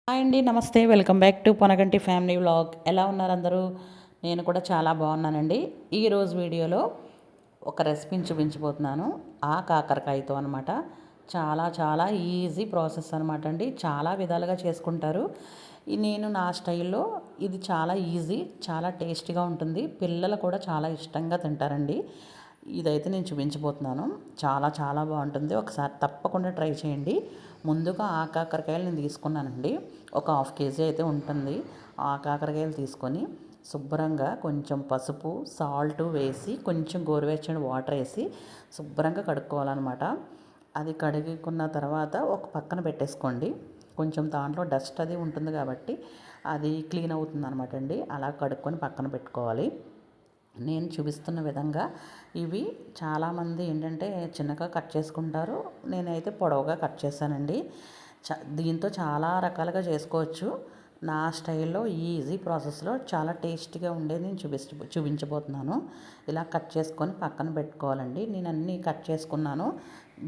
Hi అండి, నమస్తే. Welcome back to Ponaganti family vlog. ఎలా ఉన్నారు అందరూ? నేను కూడా చాలా బాగున్నానండి. ఈరోజు వీడియోలో ఒక రెసిపీని చూపించబోతున్నాను. కాకరకాయతో అనమాట. చాలా చాలా ఈజీ ప్రాసెస్ అనమాట అండి. చాలా విధాలుగా చేసుకుంటారు. నేను నా స్టైల్లో ఇది చాలా ఈజీ, చాలా టేస్టీగా ఉంటుంది. పిల్లలు కూడా చాలా ఇష్టంగా తింటారండి. ఇదైతే నేను చూపించబోతున్నాను. చాలా చాలా బాగుంటుంది. ఒకసారి తప్పకుండా ట్రై చేయండి. ముందుగా కాకరకాయలు నేను తీసుకున్నానండి. ఒక హాఫ్ కేజీ అయితే ఉంటుంది. కాకరకాయలు తీసుకొని శుభ్రంగా కొంచెం పసుపు, సాల్ట్ వేసి కొంచెం గోరువెచ్చని వాటర్ వేసి శుభ్రంగా కడుక్కోవాలన్నమాట. అది కడుగుకున్న తర్వాత ఒక పక్కన పెట్టేసుకోండి. కొంచెం దాంట్లో డస్ట్ అది ఉంటుంది కాబట్టి అది క్లీన్ అవుతుంది అనమాట అండి. అలా కడుక్కొని పక్కన పెట్టుకోవాలి. నేను చూపిస్తున్న విధంగా ఇవి చాలామంది ఏంటంటే చిన్నగా కట్ చేసుకుంటారు. నేనైతే పొడవుగా కట్ చేశానండి. దీంతో చాలా రకాలుగా చేసుకోవచ్చు. నా స్టైల్లో ఈజీ ప్రాసెస్లో చాలా టేస్టీగా ఉండేది నేను చూపించబోతున్నాను. ఇలా కట్ చేసుకొని పక్కన పెట్టుకోవాలండి. నేను అన్నీ కట్ చేసుకున్నాను.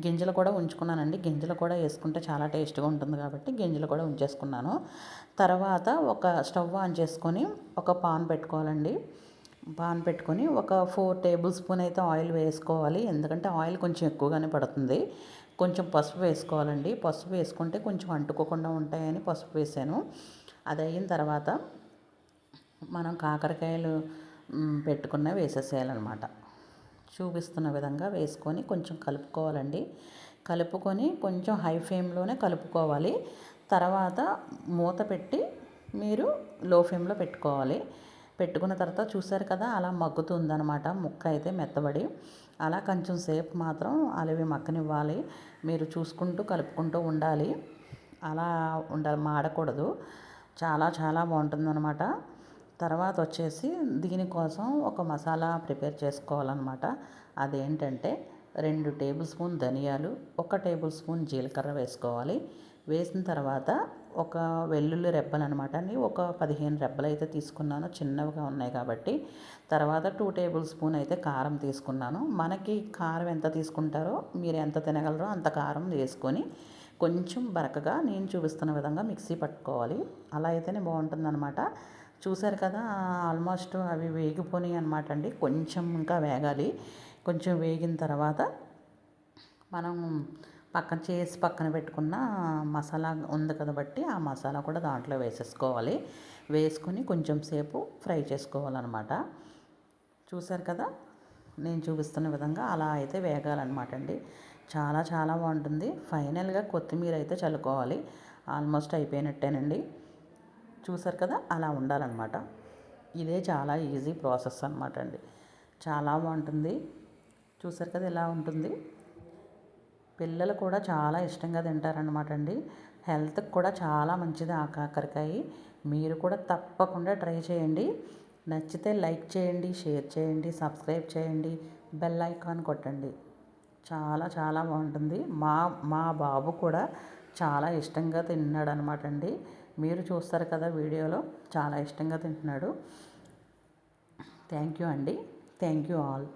గింజలు కూడా ఉంచుకున్నానండి. గింజలు కూడా వేసుకుంటే చాలా టేస్ట్గా ఉంటుంది కాబట్టి గింజలు కూడా ఉంచేసుకున్నాను. తర్వాత ఒక స్టవ్ ఆన్ చేసుకొని ఒక పాన్ పెట్టుకోవాలండి. పాన్ పెట్టుకొని ఒక 4 టేబుల్ స్పూన్ అయితే ఆయిల్ వేసుకోవాలి. ఎందుకంటే ఆయిల్ కొంచెం ఎక్కువగానే పడుతుంది. కొంచెం పసుపు వేసుకోవాలండి. పసుపు వేసుకుంటే కొంచెం అంటుకోకుండా ఉంటాయని పసుపు వేసాను. అది అయిన తర్వాత మనం కాకరకాయలు పెట్టుకున్న వేసేసేయాలన్నమాట. చూపిస్తున్న విధంగా వేసుకొని కొంచెం కలుపుకోవాలండి. కలుపుకొని కొంచెం హై ఫ్లేమ్లోనే కలుపుకోవాలి. తర్వాత మూత పెట్టి మీరు లో ఫ్లేమ్లో పెట్టుకోవాలి. పెట్టుకున్న తర్వాత చూసారు కదా, అలా మగ్గుతుందనమాట. ముక్క అయితే మెత్తబడి అలా కొంచెం సేపు మాత్రం అలవి మక్కనివ్వాలి. మీరు చూసుకుంటూ కలుపుకుంటూ ఉండాలి. అలా ఉండాలి, మాడకూడదు. చాలా చాలా బాగుంటుందన్నమాట. తర్వాత వచ్చేసి దీనికోసం ఒక మసాలా ప్రిపేర్ చేసుకోవాలన్నమాట. అదేంటంటే 2 టేబుల్ స్పూన్ ధనియాలు, 1 టేబుల్ స్పూన్ జీలకర్ర వేసుకోవాలి. వేసిన తర్వాత ఒక వెల్లుల్లి రెబ్బలు అనమాట అండి. ఒక 15 రెబ్బలు అయితే తీసుకున్నాను, చిన్నవిగా ఉన్నాయి కాబట్టి. తర్వాత 2 టేబుల్ స్పూన్ అయితే కారం తీసుకున్నాను. మనకి కారం ఎంత తీసుకుంటారో, మీరు ఎంత తినగలరో అంత కారం వేసుకొని కొంచెం బరకగా నేను చూపిస్తున్న విధంగా మిక్సీ పట్టుకోవాలి. అలా అయితేనే బాగుంటుందన్నమాట. చూసారు కదా, ఆల్మోస్ట్ అవి వేగిపోయినాయి అనమాట అండి. కొంచెం ఇంకా వేగాలి. కొంచెం వేగిన తర్వాత మనం పక్కన పెట్టుకున్న మసాలా ఉంది కాబట్టి ఆ మసాలా కూడా దాంట్లో వేసేసుకోవాలి. వేసుకొని కొంచెం సేపు ఫ్రై చేసుకోవాలన్నమాట. చూసారు కదా, నేను చూపిస్తున్న విధంగా అలా అయితే వేగాలన్నమాట అండి. చాలా చాలా బాగుంటుంది. ఫైనల్గా కొత్తిమీర అయితే చల్లుకోవాలి. ఆల్మోస్ట్ అయిపోయినట్టేనండి. చూసారు కదా, అలా ఉండాలన్నమాట. ఇదే చాలా ఈజీ ప్రాసెస్ అనమాట అండి. చాలా బాగుంటుంది. చూసారు కదా, ఇలా ఉంటుంది. పిల్లలు కూడా చాలా ఇష్టంగా తింటారనమాట అండి. హెల్త్కి కూడా చాలా మంచిది కాకరకాయ. మీరు కూడా తప్పకుండా ట్రై చేయండి. నచ్చితే లైక్ చేయండి, షేర్ చేయండి, సబ్స్క్రైబ్ చేయండి, బెల్ ఐకాన్ కొట్టండి. చాలా చాలా బాగుంటుంది. మా బాబు కూడా చాలా ఇష్టంగా తిన్నాడు అనమాట అండి. మీరు చూస్తారు కదా వీడియోలో, చాలా ఇష్టంగా తింటున్నాడు. థ్యాంక్ యూ అండి. Thank you all.